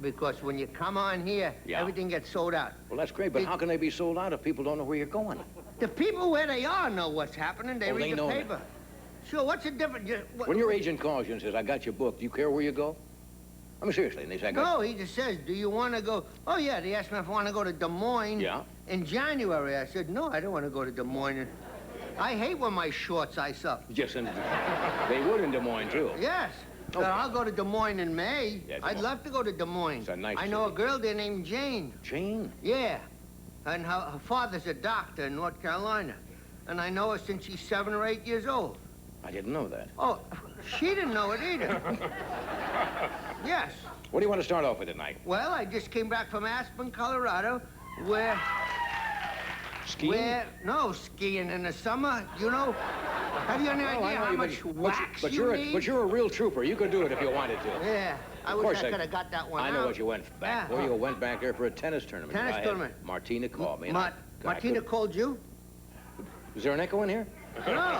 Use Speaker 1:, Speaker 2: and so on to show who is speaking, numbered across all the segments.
Speaker 1: Because when you come on here, everything gets sold out.
Speaker 2: Well, that's great, but how can they be sold out if people don't know where you're going?
Speaker 1: The people where they are know what's happening. They read the paper. That. Sure, what's the difference?
Speaker 2: When your agent calls you and says, I got your book, do you care where you go? I mean, seriously, and they say,
Speaker 1: no, he just says, do you want to go? Oh, yeah, they asked me if I want to go to Des Moines in January. I said, no, I don't want to go to Des Moines. I hate when my shorts ice up.
Speaker 2: Yes, and they would in Des Moines, too.
Speaker 1: Yes. Okay. I'll go to Des Moines in May. Yeah, I'd love to go to Des Moines.
Speaker 2: It's a nice
Speaker 1: I know a girl there named Jane.
Speaker 2: Jane?
Speaker 1: Yeah. And her father's a doctor in North Carolina. And I know her since she's 7 or 8 years old.
Speaker 2: I didn't know that.
Speaker 1: Oh, she didn't know it either. Yes.
Speaker 2: What do you want to start off with tonight?
Speaker 1: Well, I just came back from Aspen, Colorado, where...
Speaker 2: Skiing?
Speaker 1: No, skiing in the summer, you know. Have you any idea how much wax you need?
Speaker 2: But you're a real trooper. You could do it if you wanted to.
Speaker 1: Yeah. I wish I could have got that one
Speaker 2: I know what you went back for. You went back there for a tennis tournament.
Speaker 1: Tennis tournament.
Speaker 2: Martina called me.
Speaker 1: Martina called you?
Speaker 2: Is there an echo in here?
Speaker 1: No.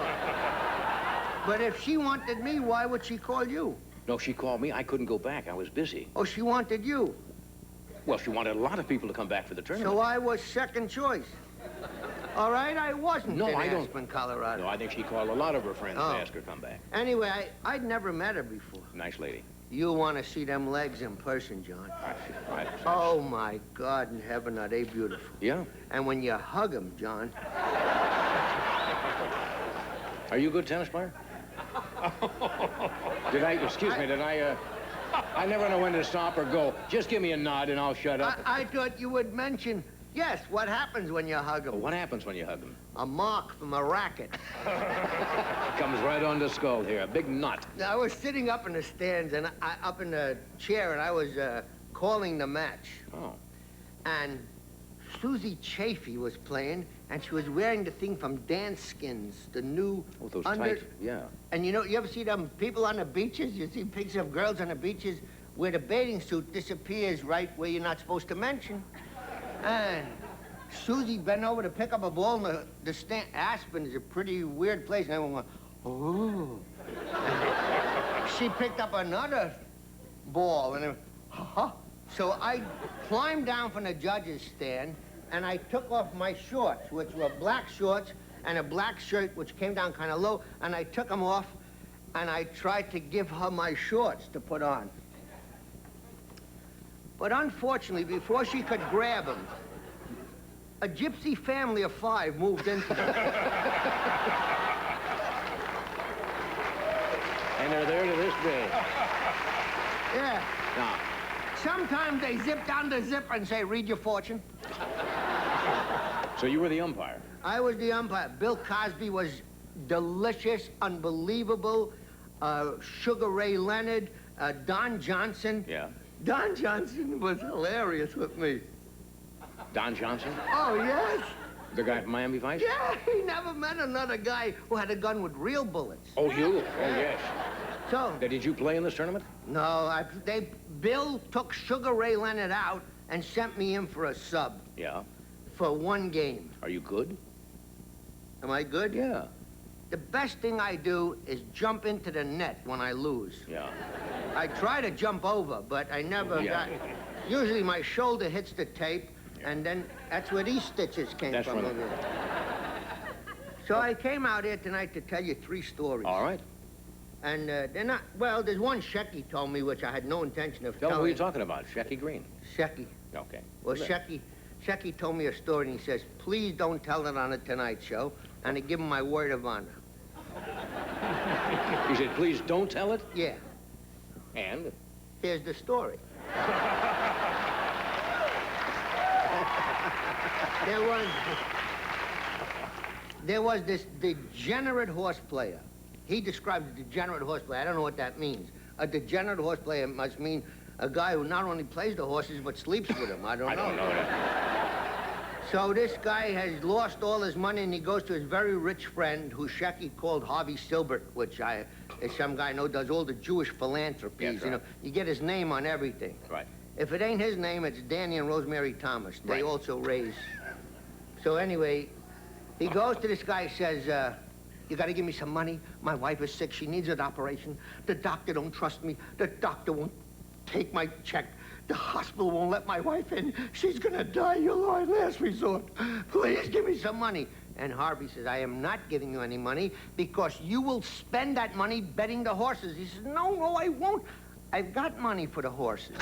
Speaker 1: But if she wanted me, why would she call you?
Speaker 2: No, she called me. I couldn't go back. I was busy.
Speaker 1: Oh, she wanted you?
Speaker 2: Well, she wanted a lot of people to come back for the tournament.
Speaker 1: So I was second choice. All right, I wasn't in Aspen, Colorado.
Speaker 2: No, I think she called a lot of her friends to ask her to come back.
Speaker 1: Anyway, I'd never met her before.
Speaker 2: Nice lady.
Speaker 1: You want to see them legs in person, John. Oh, my God in heaven, are they beautiful.
Speaker 2: Yeah?
Speaker 1: And when you hug them, John...
Speaker 2: Are you a good tennis player? I never know when to stop or go. Just give me a nod and I'll shut up.
Speaker 1: I thought you would mention, yes, what happens when you hug them?
Speaker 2: Well, what happens when you hug them?
Speaker 1: A mark from a racket.
Speaker 2: Comes right on the skull here, a big nut.
Speaker 1: I was sitting up in the stands, and up in the chair, and I was calling the match.
Speaker 2: Oh.
Speaker 1: And Susie Chaffee was playing, and she was wearing the thing from Dance Skins, the new...
Speaker 2: Oh, those tight, yeah.
Speaker 1: And you know, you ever see them people on the beaches? You see pictures of girls on the beaches where the bathing suit disappears right where you're not supposed to mention. And Susie bent over to pick up a ball, and the stand... Aspen is a pretty weird place, and everyone went, oh. She picked up another ball, and so I climbed down from the judge's stand, and I took off my shorts, which were black shorts, and a black shirt, which came down kind of low, and I took them off, and I tried to give her my shorts to put on. But unfortunately, before she could grab them, a gypsy family of 5 moved into them.
Speaker 2: And they're there to this day.
Speaker 1: Yeah.
Speaker 2: Now,
Speaker 1: sometimes they zip down the zipper and say, read your fortune.
Speaker 2: So you were the umpire?
Speaker 1: I was the umpire. Bill Cosby was delicious, unbelievable. Sugar Ray Leonard, Don Johnson.
Speaker 2: Yeah.
Speaker 1: Don Johnson was hilarious with me.
Speaker 2: Don Johnson?
Speaker 1: Oh, yes.
Speaker 2: The guy from Miami Vice?
Speaker 1: Yeah, he never met another guy who had a gun with real bullets.
Speaker 2: Oh, you? Oh, yes.
Speaker 1: So...
Speaker 2: Did you play in this tournament?
Speaker 1: No, Bill took Sugar Ray Leonard out and sent me in for a sub.
Speaker 2: Yeah?
Speaker 1: For 1 game.
Speaker 2: Are you good?
Speaker 1: Am I good?
Speaker 2: Yeah.
Speaker 1: The best thing I do is jump into the net when I lose.
Speaker 2: Yeah.
Speaker 1: I try to jump over, but I never got... Usually my shoulder hits the tape, and then that's where these stitches came from. So I came out here tonight to tell you 3 stories.
Speaker 2: All right.
Speaker 1: And they're not... Well, there's one Shecky told me, which I had no intention of telling.
Speaker 2: Tell me what you're talking about. Shecky Green.
Speaker 1: Shecky.
Speaker 2: Okay.
Speaker 1: Well, Shecky told me a story, and he says, please don't tell it on the Tonight Show, and I give him my word of honor.
Speaker 2: He said, please don't tell it?
Speaker 1: Yeah.
Speaker 2: And?
Speaker 1: Here's the story. There was this degenerate horse player. He described a degenerate horse player. I don't know what that means. A degenerate horse player must mean a guy who not only plays the horses, but sleeps with them. I don't know that. So this guy has lost all his money, and he goes to his very rich friend, who Shecky called Harvey Silbert, which is some guy I know does all the Jewish philanthropies.
Speaker 2: Yes,
Speaker 1: you know, you get his name on everything.
Speaker 2: Right.
Speaker 1: If it ain't his name, it's Danny and Rosemary Thomas. They also raise. So anyway, he goes to this guy, says, you got to give me some money. My wife is sick. She needs an operation. The doctor don't trust me. The doctor won't take my check. The hospital won't let my wife in. She's gonna die. You're our last resort. Please give me some money. And Harvey says, I am not giving you any money because you will spend that money betting the horses. He says, no, no, I won't. I've got money for the horses.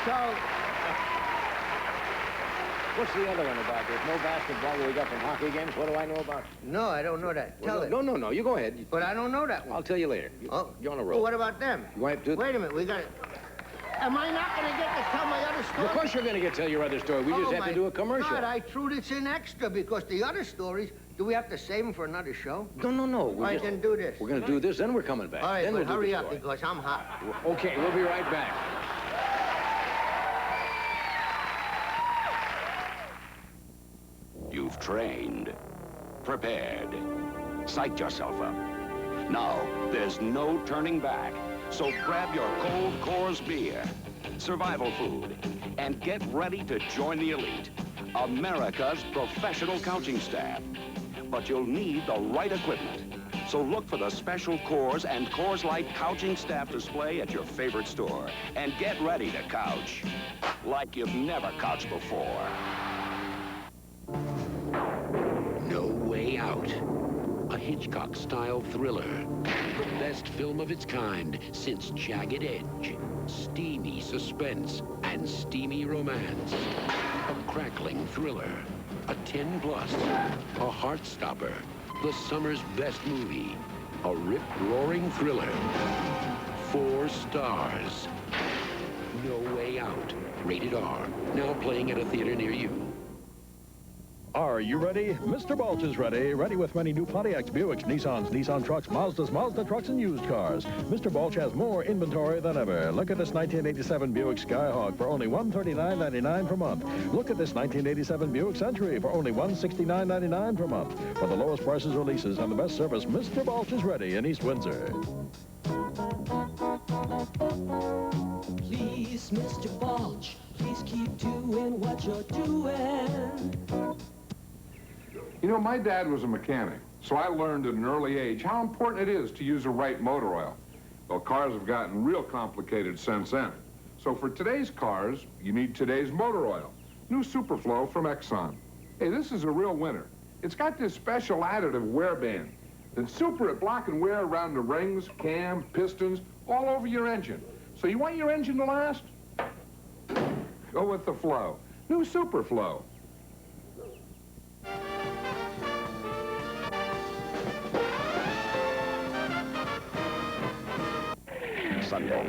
Speaker 1: So...
Speaker 2: What's the other one about? There's no basketball we got from hockey games. What do I know about?
Speaker 1: No, I don't know that. Tell it.
Speaker 2: No. You go ahead.
Speaker 1: But I don't know that one.
Speaker 2: I'll tell you later. You're on a roll.
Speaker 1: Well, what about them?
Speaker 2: You want to do...
Speaker 1: Wait a minute. We got it. Am I not going to get to tell my other story?
Speaker 2: Of course you're going to tell your other story. We just have to do a commercial.
Speaker 1: God, I threw this in extra because the other stories, do we have to save them for another show?
Speaker 2: No.
Speaker 1: All right, then do this.
Speaker 2: We're going to do this, then we're coming back.
Speaker 1: All right,
Speaker 2: then
Speaker 1: but
Speaker 2: we'll
Speaker 1: hurry up because I'm hot.
Speaker 2: Okay, we'll be right back.
Speaker 3: You've trained, prepared, psyched yourself up. Now, there's no turning back. So grab your cold Coors beer, survival food, and get ready to join the elite, America's professional couching staff. But you'll need the right equipment. So look for the special Coors and Coors Light couching staff display at your favorite store. And get ready to couch like you've never couched before.
Speaker 4: No Way Out. A Hitchcock-style thriller. The best film of its kind since Jagged Edge. Steamy suspense and steamy romance. A crackling thriller. A 10+. A heart-stopper. The summer's best movie. A rip-roaring thriller. 4 stars. No Way Out. Rated R. Now playing at a theater near you.
Speaker 5: Are you ready? Mr. Balch is ready. Ready with many new Pontiacs, Buicks, Nissans, Nissan trucks, Mazdas, Mazda trucks, and used cars. Mr. Balch has more inventory than ever. Look at this 1987 Buick Skyhawk for only $139.99 per month. Look at this 1987 Buick Century for only $169.99 per month. For the lowest prices or leases and the best service, Mr. Balch is ready in East Windsor.
Speaker 6: Please, Mr. Balch, please keep doing what you're doing.
Speaker 7: You know, my dad was a mechanic, so I learned at an early age how important it is to use the right motor oil. Well, cars have gotten real complicated since then. So for today's cars, you need today's motor oil. New Superflow from Exxon. Hey, this is a real winner. It's got this special additive wear band that's super at blocking wear around the rings, cam, pistons, all over your engine. So you want your engine to last? Go with the flow. New Superflow.
Speaker 8: Sunday.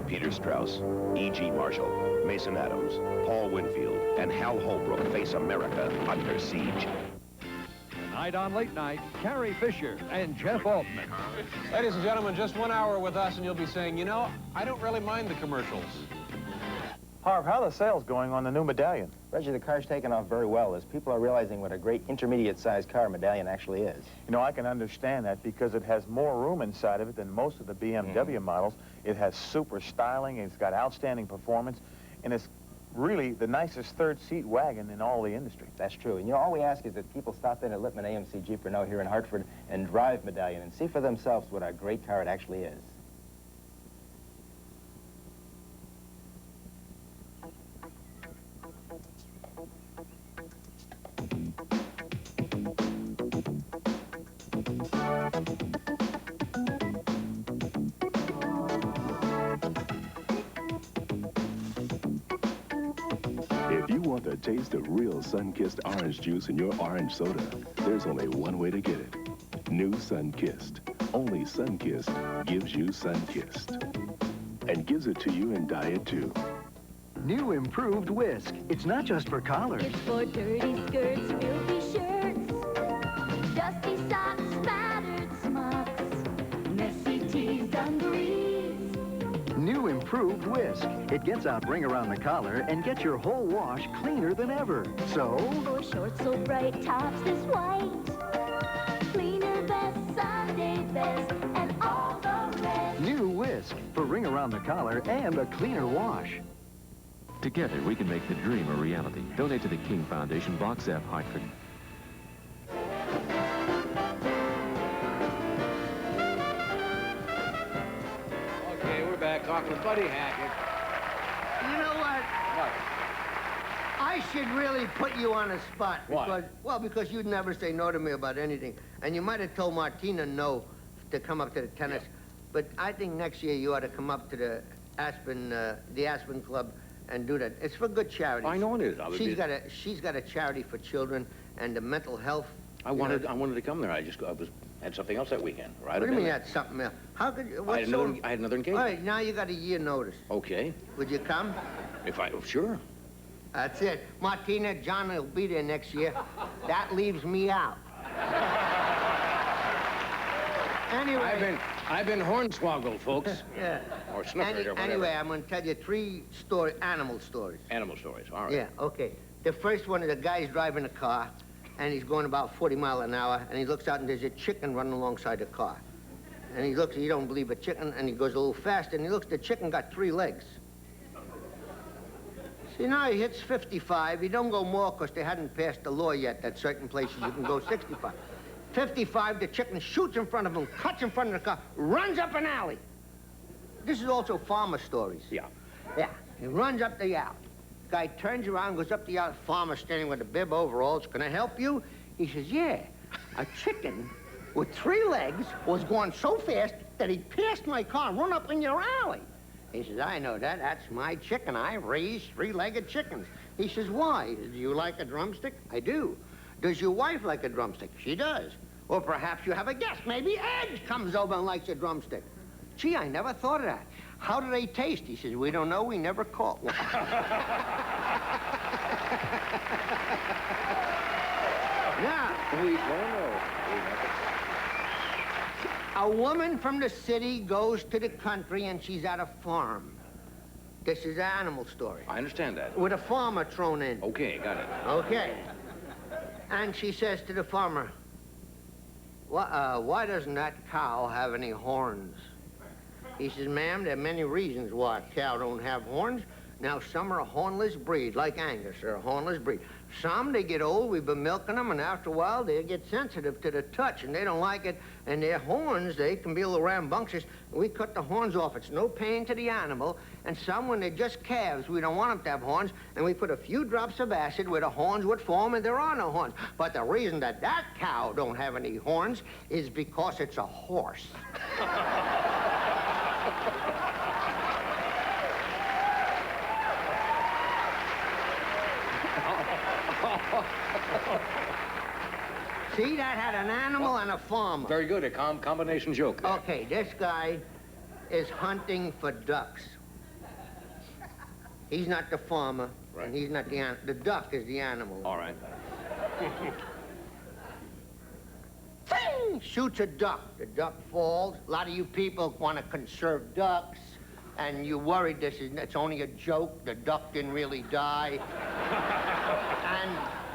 Speaker 8: Peter Strauss, E.G. Marshall, Mason Adams, Paul Winfield, and Hal Holbrook face America under siege.
Speaker 5: Tonight on Late Night, Carrie Fisher and Jeff Altman.
Speaker 9: Ladies and gentlemen, just 1 hour with us and you'll be saying, you know, I don't really mind the commercials.
Speaker 10: Harv, how are the sales going on the new Medallion?
Speaker 11: Reggie, the car's taken off very well as people are realizing what a great intermediate-sized car Medallion actually is.
Speaker 10: You know, I can understand that because it has more room inside of it than most of the BMW models. It has super styling, it's got outstanding performance, and it's really the nicest third-seat wagon in all the industry.
Speaker 11: That's true. And, you know, all we ask is that people stop in at Lippman AMC Jeep Renault here in Hartford and drive Medallion and see for themselves what a great car it actually is.
Speaker 12: If you want the taste of real sun-kissed orange juice in your orange soda, there's only one way to get it. New Sun-Kissed. Only Sun-Kissed gives you Sun-Kissed. And gives it to you in diet, too.
Speaker 13: New improved Whisk. It's not just for collars.
Speaker 14: It's for dirty skirts, filthy shirts, dusty socks, spattered smocks, messy tees, dungarees.
Speaker 13: New improved Whisk. It gets out ring around the collar and gets your whole wash cleaner than ever. So...
Speaker 14: For shorts so bright, tops this white, cleaner vest, Sunday best, and all the rest.
Speaker 13: New Whisk for ring around the collar and a cleaner wash.
Speaker 15: Together, we can make the dream a reality. Donate to the King Foundation, Box F, Hartford.
Speaker 2: talking to Buddy Hackett.
Speaker 1: You know what?
Speaker 2: What?
Speaker 1: I should really put you on a spot.
Speaker 2: Why?
Speaker 1: Because, well, because you'd never say no to me about anything. And you might have told Martina no to come up to the tennis. Yeah. But I think next year you ought to come up to the Aspen Club and do that. It's for good charity.
Speaker 2: I know it is.
Speaker 1: She's got a charity for children and the mental health.
Speaker 2: I wanted to come there. I had something else that weekend. Right?
Speaker 1: What do you mean you had something else? How could you?
Speaker 2: I had another engagement.
Speaker 1: All right, now you got a year notice.
Speaker 2: Okay.
Speaker 1: Would you come?
Speaker 2: Sure.
Speaker 1: That's it. Martina, John will be there next year. That leaves me out. Anyway.
Speaker 2: I've been hornswoggled, folks.
Speaker 1: Yeah.
Speaker 2: Or snookered or whatever.
Speaker 1: Anyway, I'm going to tell you 3 animal stories.
Speaker 2: Animal stories, all right.
Speaker 1: Yeah, okay. The first one is a guy's driving a car, and he's going about 40 miles an hour, and he looks out and there's a chicken running alongside the car. And he looks, he don't believe a chicken, and he goes a little faster, and he looks, the chicken got 3 legs. See, now he hits 55. He don't go more because they hadn't passed the law yet that certain places you can go 65. 55, the chicken shoots in front of him, cuts in front of the car, runs up an alley. This is also farmer stories.
Speaker 2: Yeah.
Speaker 1: Yeah, he runs up the alley. Guy turns around, goes up the alley. Farmer standing with a bib overalls. Can I help you? He says, yeah. A chicken with 3 legs was going so fast that he passed my car and run up in your alley. He says, I know that. That's my chicken. I raise 3-legged chickens. He says, why? Do you like a drumstick? I do. Does your wife like a drumstick? She does. Or perhaps you have a guest. Maybe Ed comes over and likes a drumstick. Gee, I never thought of that. How do they taste? He says, we don't know. We never caught one. Now,
Speaker 2: we don't know.
Speaker 1: A woman from the city goes to the country and she's at a farm. This is an animal story.
Speaker 2: I understand that.
Speaker 1: With a farmer thrown in.
Speaker 2: Okay, got it.
Speaker 1: Okay. And she says to the farmer, why doesn't that cow have any horns? He says, ma'am, there are many reasons why a cow don't have horns. Now, some are a hornless breed, like Angus. They're a hornless breed. Some, they get old, we've been milking them, and after a while, they get sensitive to the touch, and they don't like it. And their horns, they can be a little rambunctious. We cut the horns off. It's no pain to the animal. And some, when they're just calves, we don't want them to have horns, and we put a few drops of acid where the horns would form, and there are no horns. But the reason that that cow don't have any horns is because it's a horse. See, that had an animal and a farmer.
Speaker 2: Very good, a combination joke there.
Speaker 1: Okay, this guy is hunting for ducks. He's not the farmer, right. And he's not the animal. The duck is the animal.
Speaker 2: All right.
Speaker 1: Bing! Shoots a duck. The duck falls. A lot of you people want to conserve ducks, and you're worried it's only a joke. The duck didn't really die. And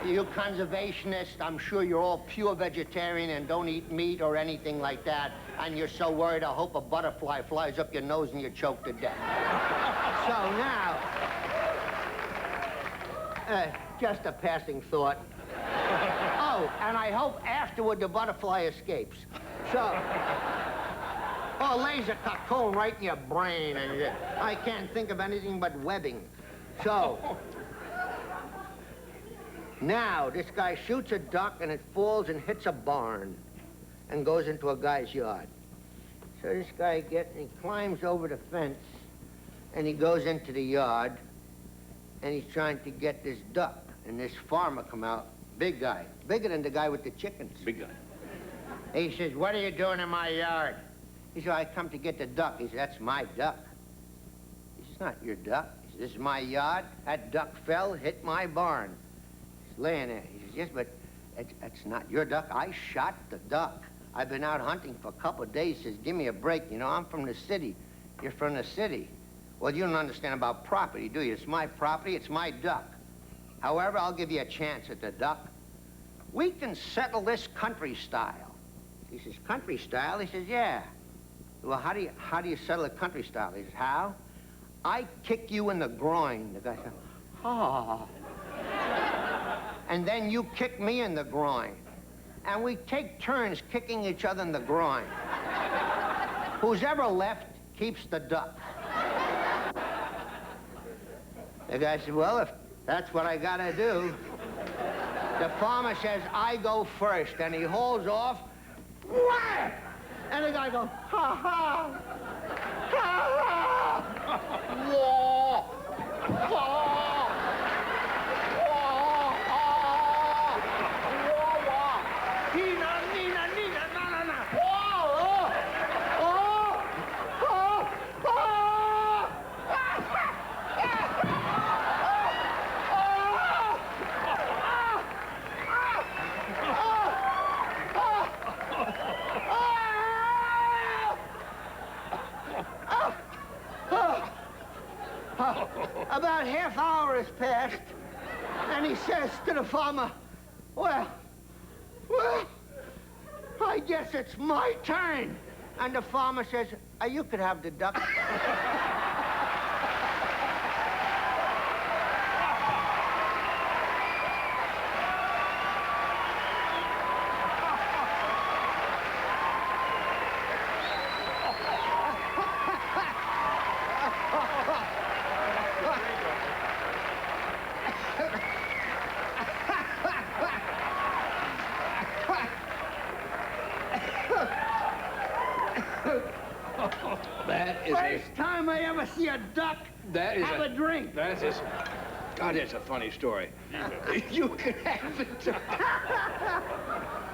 Speaker 1: you conservationists, I'm sure you're all pure vegetarian and don't eat meat or anything like that. And you're so worried, I hope a butterfly flies up your nose and you choke to death. So now, just a passing thought. Oh, and I hope afterward the butterfly escapes. So, laser cut cold right in your brain, and I can't think of anything but webbing. So, now this guy shoots a duck and it falls and hits a barn and goes into a guy's yard. So this guy he climbs over the fence and he goes into the yard and he's trying to get this duck. And this farmer come out, big guy, bigger than the guy with the chickens.
Speaker 2: Big guy.
Speaker 1: He says, what are you doing in my yard? He said, I come to get the duck. He said, that's my duck. He says, it's not your duck. He says, this is my yard. That duck fell, hit my barn. He's laying there. He says, yes, but it's not your duck. I shot the duck. I've been out hunting for a couple of days. He says, give me a break. You know, I'm from the city. You're from the city. Well, you don't understand about property, do you? It's my property. It's my duck. However, I'll give you a chance at the duck. We can settle this country style. He says, country style? He says, yeah. Well, how do you settle a country style? He says, how? I kick you in the groin. The guy said, oh. And then you kick me in the groin. And we take turns kicking each other in the groin. Who's ever left keeps the duck. The guy said, well, if that's what I gotta do. The farmer says, I go first, and he hauls off, wham! And the guy goes, ha ha, ha ha, whoa, whoa. About half hour has passed, and he says to the farmer, well, I guess it's my turn. And the farmer says, you could have the duck. First time I ever see a duck have a drink.
Speaker 2: That's just... God, that's a funny story. You can have it.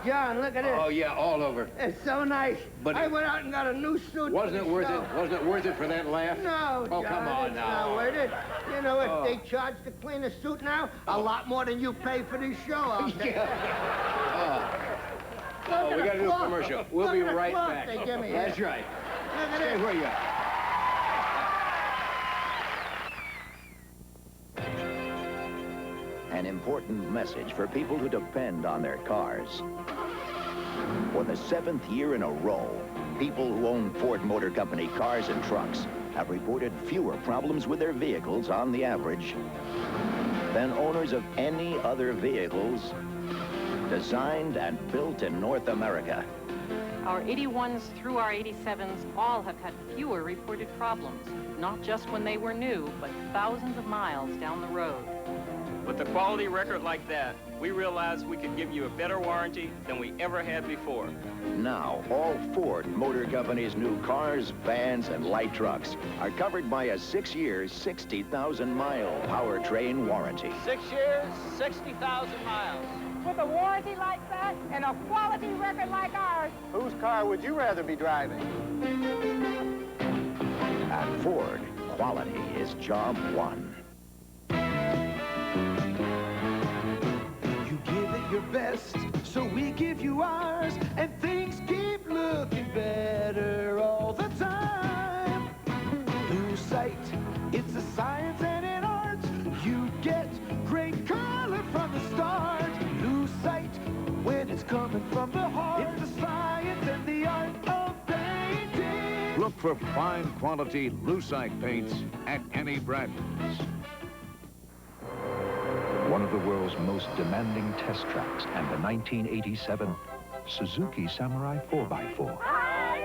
Speaker 1: John, look at this.
Speaker 2: Oh, yeah, all over.
Speaker 1: It's so nice.
Speaker 2: But
Speaker 1: I went out and got a new suit.
Speaker 2: Wasn't it worth it? Wasn't it worth it for that laugh?
Speaker 1: No,
Speaker 2: Oh,
Speaker 1: John,
Speaker 2: come on
Speaker 1: it's
Speaker 2: now.
Speaker 1: not worth it. You know, if they charge to clean a suit now, a lot more than you pay for this show out there.
Speaker 2: Oh, we got to do a commercial. We'll be right back.
Speaker 1: They give me
Speaker 2: That's
Speaker 1: here.
Speaker 2: right.
Speaker 1: Look at
Speaker 2: Stay
Speaker 1: this.
Speaker 2: where you are.
Speaker 16: An important message for people who depend on their cars. For the 7th year in a row, people who own Ford Motor Company cars and trucks have reported fewer problems with their vehicles on the average than owners of any other vehicles designed and built in North America.
Speaker 17: Our 81s through our 87s all have had fewer reported problems, not just when they were new, but thousands of miles down the road.
Speaker 18: With a quality record like that, we realized we could give you a better warranty than we ever had before.
Speaker 16: Now, all Ford Motor Company's new cars, vans, and light trucks are covered by a 6-year, 60,000-mile powertrain warranty.
Speaker 19: 6 years, 60,000 miles. With a warranty like that and a quality record like ours,
Speaker 10: whose car would you rather be driving?
Speaker 16: At Ford, quality is job one.
Speaker 6: You give it your best, so we give you ours, and things keep looking better all the time. Lose sight, it's a science and an art. You get great color from the start. Lose sight when it's coming from the heart. It's the science and the art of painting.
Speaker 20: Look for fine quality lucite paints at any Bradley's.
Speaker 21: One of the world's most demanding test tracks and the 1987 Suzuki Samurai 4x4.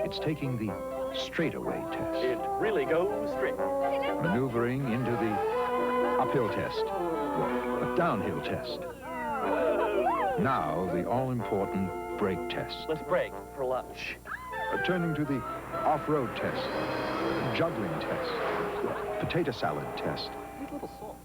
Speaker 21: It's taking the straightaway test.
Speaker 22: It really goes straight.
Speaker 21: Maneuvering into the uphill test, the downhill test. Now the all-important brake test.
Speaker 22: Let's break for lunch.
Speaker 21: Turning to the off-road test, juggling test, potato salad test.
Speaker 22: With a little salt.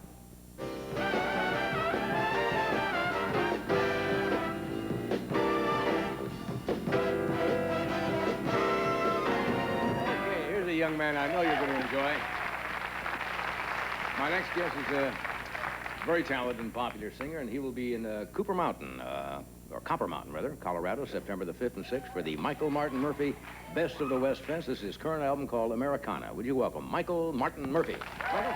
Speaker 2: Okay, here's a young man I know you're going to enjoy. My next guest is a very talented and popular singer, and he will be in Copper Mountain, Colorado, September the 5th and 6th for the Michael Martin Murphey Best of the West Fest. This is his current album called Americana. Would you welcome Michael Martin Murphey? Michael?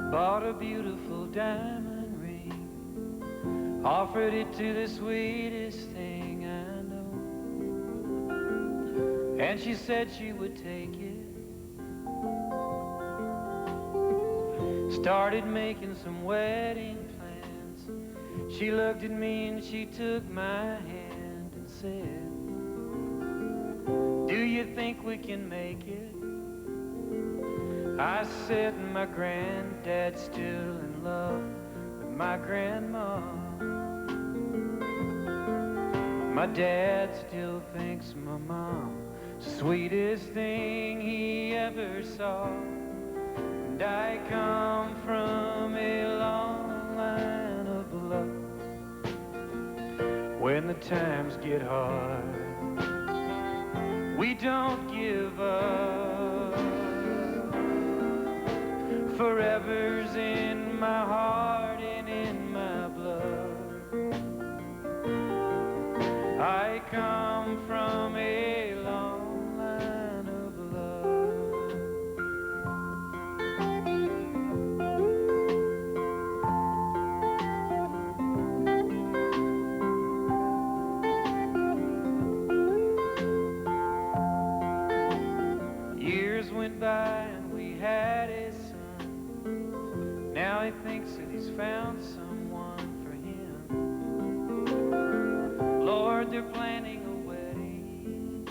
Speaker 6: Bought a beautiful diamond ring Offered it to the sweetest thing I know, and she said she would take it. Started making some wedding plans. She looked at me and she took my hand and said, do you think we can make it? I said, my granddad's still in love with my grandma. My dad still thinks my mom the sweetest thing he ever saw. And I come from a long line of love. When the times get hard, we don't give up. Forever's in my heart and in my blood. I come from a long line of love. Years went by and we had a son. Now he thinks that he's found someone for him. Lord, they're planning a wedding.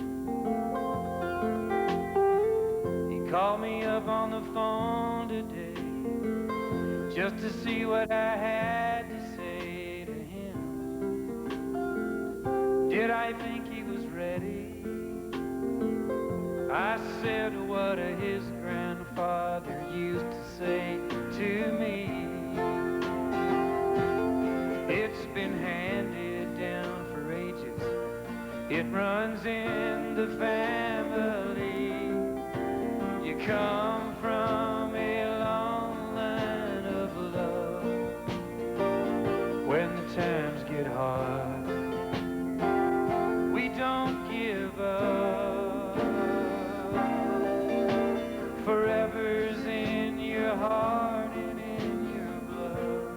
Speaker 6: He called me up on the phone today just to see what I had to say to him. Did I think he was ready? I said what his grandfather used to say to me. It's been handed down for ages. It runs in the family. You come from a long line of love. When the times get hard, we don't give up. Forever's in your heart and in your blood.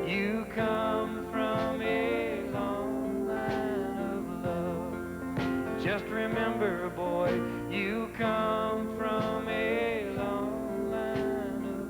Speaker 6: You come from a long line of love. Just remember, boy, you come from a long line of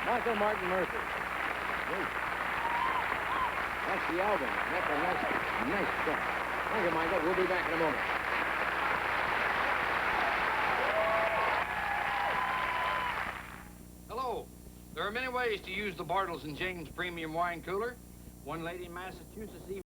Speaker 2: Michael Martin Murphey. Great. That's the album. That's a nice stuff. Thank you, Michael. We'll be back in a moment.
Speaker 3: Hello. There are many ways to use the Bartles and James Premium Wine Cooler. One lady in Massachusetts even